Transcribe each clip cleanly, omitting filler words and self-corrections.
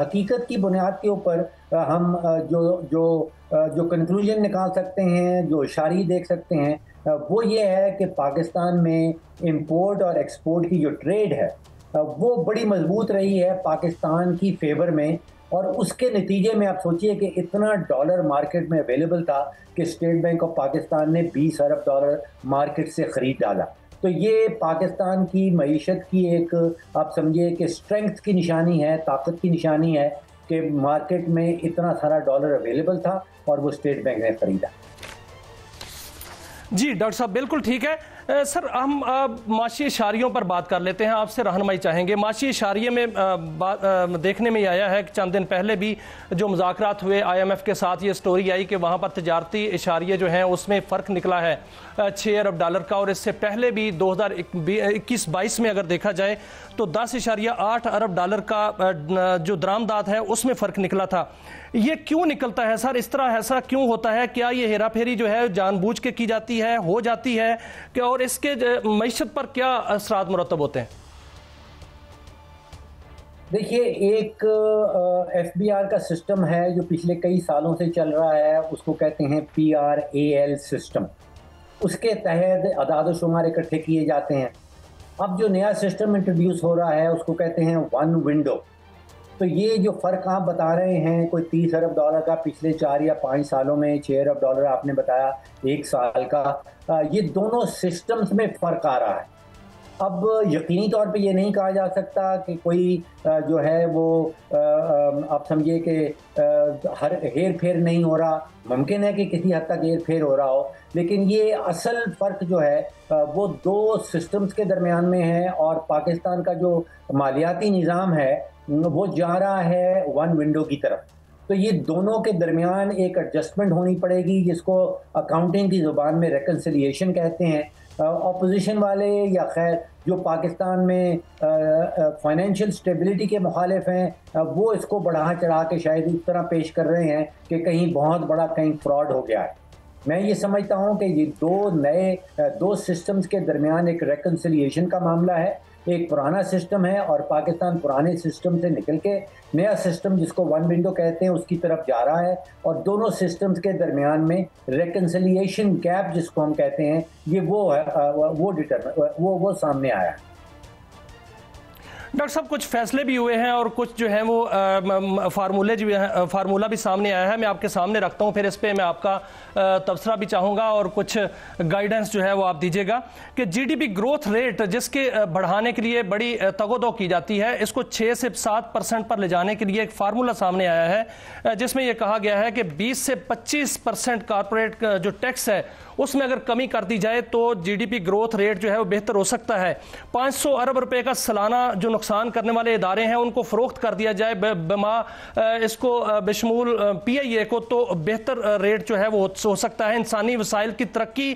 حقیقت کی بنیاد کے اوپر ہم جو کنکلوژن نکال سکتے ہیں، جو اشاری دیکھ سکتے ہیں، وہ یہ ہے کہ پاکستان میں امپورٹ اور ایکسپورٹ کی جو ٹریڈ ہے وہ بڑی مضبوط رہی ہے پاکستان کی فیور میں، اور اس کے نتیجے میں آپ سوچئے کہ اتنا ڈالر مارکیٹ میں اویلیبل تھا کہ اسٹیٹ بینک آف پاکستان نے 20 ارب ڈالر مارکیٹ سے خرید ڈالا۔ تو یہ پاکستان کی معیشت کی ایک آپ سمجھیے کہ اسٹرینگتھ کی نشانی ہے، طاقت کی نشانی ہے کہ مارکیٹ میں اتنا سارا ڈالر اویلیبل تھا اور وہ اسٹیٹ بینک نے خریدا۔ جی ڈاکٹر صاحب بالکل ٹھیک ہے سر، ہم معاشی اشاریوں پر بات کر لیتے ہیں، آپ سے رہنمائی چاہیں گے۔ معاشی اشاریے میں دیکھنے میں آیا ہے کہ چند دن پہلے بھی جو مذاکرات ہوئے IMF کے ساتھ، یہ سٹوری آئی کہ وہاں پر تجارتی اشاریے جو ہیں اس میں فرق نکلا ہے 6 ارب ڈالر کا، اور اس سے پہلے بھی 2021-22 میں اگر دیکھا جائے تو 10.8 ارب ڈالر کا جو درآمدات ہے اس میں فرق نکلا تھا۔ یہ کیوں نکلتا ہے سر؟ اس طرح ایسا کیوں ہوتا ہے؟ کیا یہ ہیرا پھیری جو ہے جان بوجھ کے کی جاتی ہے، ہو جاتی ہے کہ، اور اس کے معیشت پر کیا اثرات مرتب ہوتے ہیں؟ دیکھیے، ایک FBR کا سسٹم ہے جو پچھلے کئی سالوں سے چل رہا ہے، اس کو کہتے ہیں PRAL سسٹم۔ اس کے تحت اعداد و شمار اکٹھے کیے جاتے ہیں۔ اب جو نیا سسٹم انٹروڈیوس ہو رہا ہے اس کو کہتے ہیں ون ونڈو۔ تو یہ جو فرق آپ بتا رہے ہیں کوئی 30 ارب ڈالر کا پچھلے 4 یا 5 سالوں میں، 6 ارب ڈالر آپ نے بتایا 1 سال کا، یہ دونوں سسٹمز میں فرق آ رہا ہے۔ اب یقینی طور پہ یہ نہیں کہا جا سکتا کہ کوئی جو ہے وہ آپ سمجھیے کہ ہر ہیر پھیر نہیں ہو رہا، ممکن ہے کہ کسی حد تک ہیر پھیر ہو رہا ہو، لیکن یہ اصل فرق جو ہے وہ 2 سسٹمز کے درمیان میں ہے، اور پاکستان کا جو مالیاتی نظام ہے وہ جا رہا ہے ون ونڈو کی طرف۔ تو یہ دونوں کے درمیان ایک ایڈجسٹمنٹ ہونی پڑے گی، جس کو اکاؤنٹنگ کی زبان میں ریکنسیلیشن کہتے ہیں۔ اپوزیشن والے یا خیر جو پاکستان میں فائنینشیل سٹیبلٹی کے مخالف ہیں، وہ اس کو بڑھا چڑھا کے شاید اس طرح پیش کر رہے ہیں کہ کہیں بہت بڑا کہیں فراڈ ہو گیا ہے۔ میں یہ سمجھتا ہوں کہ یہ دو سسٹمز کے درمیان ایک ریکنسیلیشن کا معاملہ ہے۔ ایک پرانا سسٹم ہے اور پاکستان پرانے سسٹم سے نکل کے نیا سسٹم جس کو ون ونڈو کہتے ہیں اس کی طرف جا رہا ہے، اور دونوں سسٹمز کے درمیان میں ریکنسیلیشن گیپ جس کو ہم کہتے ہیں، یہ وہ سامنے آیا ہے۔ ڈاکٹر صاحب کچھ فیصلے بھی ہوئے ہیں اور کچھ جو ہیں وہ فارمولہ بھی سامنے آیا ہے، میں آپ کے سامنے رکھتا ہوں، پھر اس پہ میں آپ کا تبصرہ بھی چاہوں گا اور کچھ گائیڈنس جو ہے وہ آپ دیجیے گا کہ GDP گروتھ ریٹ جس کے بڑھانے کے لیے بڑی تگ و دو کی جاتی ہے، اس کو 6 سے 7% پر لے جانے کے لیے ایک فارمولہ سامنے آیا ہے جس میں یہ کہا گیا ہے کہ 20 سے 25% کارپوریٹ جو ٹیکس ہے اس میں اگر کمی کر دی جائے تو GDP گروتھ ریٹ جو ہے وہ بہتر ہو سکتا ہے۔ 500 ارب روپے کا سالانہ جو نقصان کرنے والے ادارے ہیں ان کو فروخت کر دیا جائے اس کو بشمول PIA کو، تو بہتر ریٹ جو ہے وہ ہو سکتا ہے۔ انسانی وسائل کی ترقی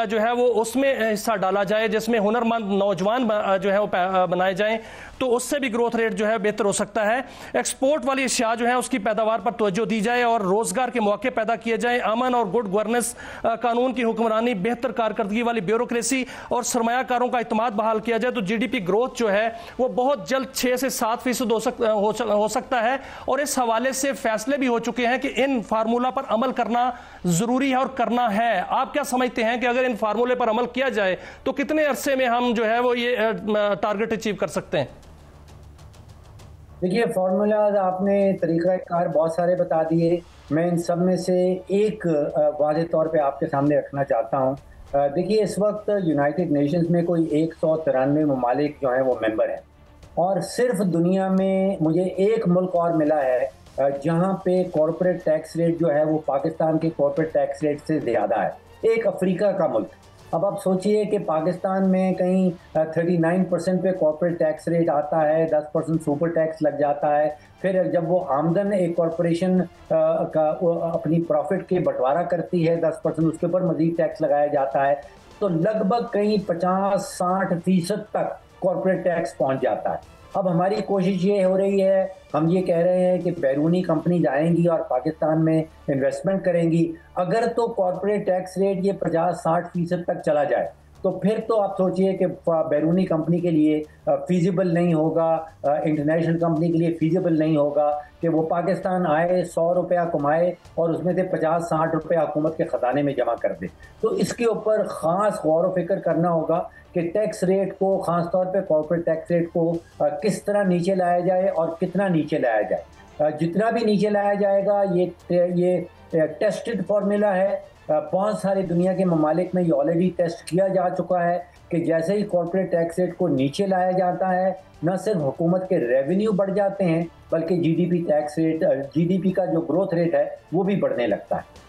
جو ہے وہ اس میں حصہ ڈالا جائے، جس میں ہنرمند نوجوان جو ہے وہ بنائے جائیں، تو اس سے بھی گروتھ ریٹ جو ہے بہتر ہو سکتا ہے۔ ایکسپورٹ والی اشیاء جو ہیں اس کی پیداوار پر توجہ دی جائے اور روزگار کے مواقع پیدا کیے جائیں۔ امن اور گڈ گورننس، قانون کی حکمرانی، بہتر کارکردگی والی بیوروکریسی اور سرمایہ کاروں کا اعتماد بحال کیا جائے تو GDP گروتھ جو ہے وہ بہت جلد 6 سے 7% ہو سکتا ہے۔ اور اس حوالے سے فیصلے بھی ہو چکے ہیں کہ ان فارمولہ پر عمل کرنا ضروری ہے اور کرنا ہے۔ آپ کیا سمجھتے ہیں کہ اگر ان فارمولے پر عمل کیا جائے تو کتنے عرصے میں ہم جو ہے وہ یہ ٹارگٹ اچیو کر سکتے ہیں؟ دیکھیے، فارمولاز آپ نے طریقہ کار بہت سارے بتا دیے، میں ان سب میں سے ایک واضح طور پہ آپ کے سامنے رکھنا چاہتا ہوں۔ دیکھیے، اس وقت یونائٹڈ نیشنز میں کوئی 193 ممالک جو ہیں وہ ممبر ہیں، اور صرف دنیا میں مجھے ایک ملک اور ملا ہے جہاں پہ کارپوریٹ ٹیکس ریٹ جو ہے وہ پاکستان کے کارپوریٹ ٹیکس ریٹ سے زیادہ ہے، ایک افریقہ کا ملک۔ اب آپ سوچئے کہ پاکستان میں کہیں 39% پہ کارپوریٹ ٹیکس ریٹ آتا ہے، 10% سپر ٹیکس لگ جاتا ہے، پھر جب وہ آمدن ایک کارپوریشن کا اپنی پروفٹ کے بٹوارا کرتی ہے 10%، اس کے اوپر مزید ٹیکس لگایا جاتا ہے، تو لگ بھگ کہیں 50-60% تک کارپوریٹ ٹیکس پہنچ جاتا ہے۔ اب ہماری کوشش یہ ہو رہی ہے، ہم یہ کہہ رہے ہیں کہ بیرونی کمپنیز آئیں گی اور پاکستان میں انویسٹمنٹ کریں گی، اگر تو کارپوریٹ ٹیکس ریٹ یہ 50-60% تک چلا جائے تو پھر تو آپ سوچئے کہ بیرونی کمپنی کے لیے فیزیبل نہیں ہوگا، انٹرنیشنل کمپنی کے لیے فیزیبل نہیں ہوگا کہ وہ پاکستان آئے، 100 روپیہ کمائے اور اس میں سے 50-60 روپیہ حکومت کے خزانے میں جمع کر دے۔ تو اس کے اوپر خاص غور و فکر کرنا ہوگا کہ ٹیکس ریٹ کو، خاص طور پہ کارپوریٹ ٹیکس ریٹ کو کس طرح نیچے لایا جائے اور کتنا نیچے لایا جائے۔ جتنا بھی نیچے لایا جائے گا یہ ٹیسٹڈ فارمولا ہے، بہت سارے دنیا کے ممالک میں یہ آلریڈی ٹیسٹ کیا جا چکا ہے کہ جیسے ہی کارپوریٹ ٹیکس ریٹ کو نیچے لایا جاتا ہے، نہ صرف حکومت کے ریونیو بڑھ جاتے ہیں بلکہ G D P tax rate, G D P کا جو گروتھ ریٹ ہے وہ بھی بڑھنے لگتا ہے۔